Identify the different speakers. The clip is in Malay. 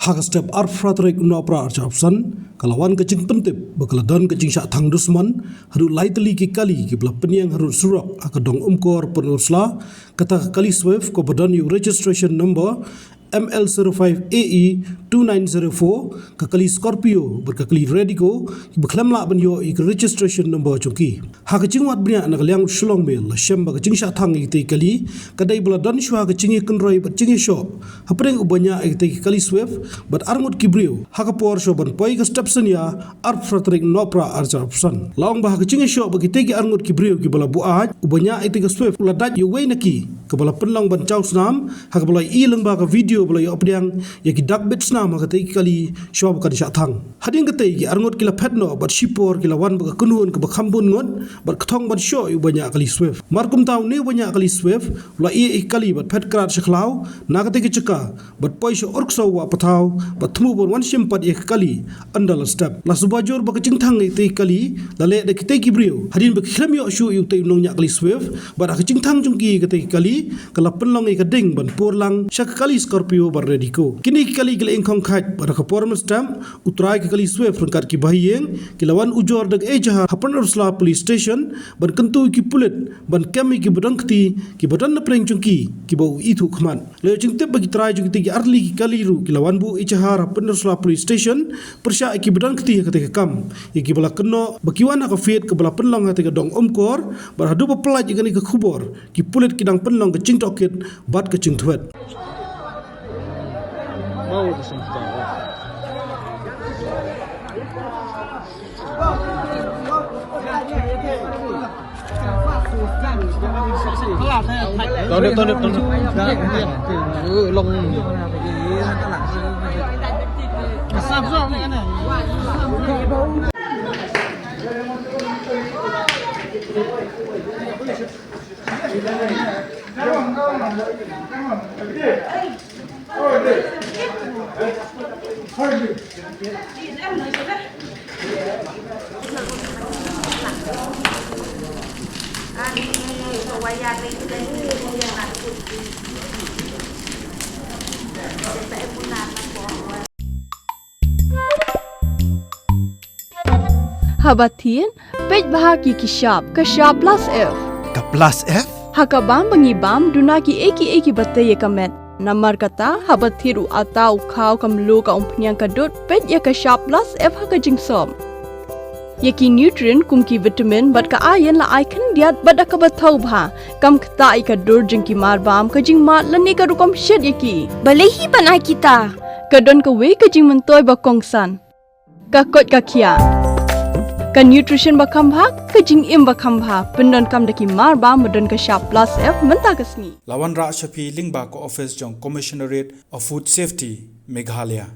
Speaker 1: hak step arfratrik no pra archapsan kalawan kecing pentip bakaladan kecing syak thang dusman haru laiteli ki kali ki bla peniang haru surak akadong umkor penursla kata kali swift ko badan yu registration number ML05AE 2904 kakali Scorpio berkakali Radico beklamla banyo ik registration number chungki ha kaching wat bnya na kalyang shlong mel la shamba kaching sha thang ite kali kadai baladan shwa kaching kenroi baching sho hapreng ubanya ite kali swift but armut kibrio ha ka por sho ban poi ka stepsen ya arfratrik nopra archapsan long ba kaching sho bagite ki armut kibrio ki bala buaj ubanya ite ka swift la dat yu wei naki ka bala penlang ban chaus nam ha ka bala ilang ba ka video bala yo apdiang ya ki dak bits nama kata kali shob kan syak thang hading kata ki arngot kila phetno bat shipor kila wan ba kunun ka khambun ngot bat kthong bat sho yu banyak kali swift markum taw ne banyak kali swift la i kali bat phet krat shkhlaw na kata ki chaka bat poi sho orkso wa pathaw bat thmu bon wan shimpat ek kali andal step la subajor ba kaching thang te kali la le de kite ki brio hadin ba khlam yo shu yu te nong nya kali swift bat kaching thang jungki kata kali kala penlong e kading ban porlang syak kali Scorpio bar Radico kini kali kila ingkong khat pada kaporam stamp utrai kali swift rangkat ki bahiyeng kilawan ujor dag ejaha hapan ursla police station ban kentu ki pulit ban kami ki badangti ki badan na preng chungki ki bau itu khman le chingte bagi trai chungti ki arli ki kali ru kilawan bu ejaha hapan ursla police station persya ki badangti kata kam ki bala kenno bakiwan ka fit ke bala penlong hati ka dong omkor bar hadu pelaj ki khubor ki pulit ki dang penlong ke ching tokit bat ke ching thuat
Speaker 2: mau di sini
Speaker 3: Habatin, pej bahagi ki shop plus F.
Speaker 4: Ka plus F?
Speaker 3: Hakabam bangibam dunaki eki batay kamet. Namar kata habathiru atau khau kamlu ka umpnyang kadut pej ya ka shop plus F haka jingsom. Yaki nutrient kumki vitamin bat ka ayan la icon diat bada ka bathau bha kam kta ka dur jingki marbam ka jingma lani ka rukom shed yaki.
Speaker 5: Balehi panai kita.
Speaker 3: Kadon ka we ka jing mentoy ba kongsan. Ka kot ka kia. Ka nutrition bakam bha ka jing im bakam bha pendon kam daki marba medon ka shop plus F menta kasni
Speaker 4: Lawan Ra Shafi Lingba ko office jong Commissionerate of Food Safety Meghalaya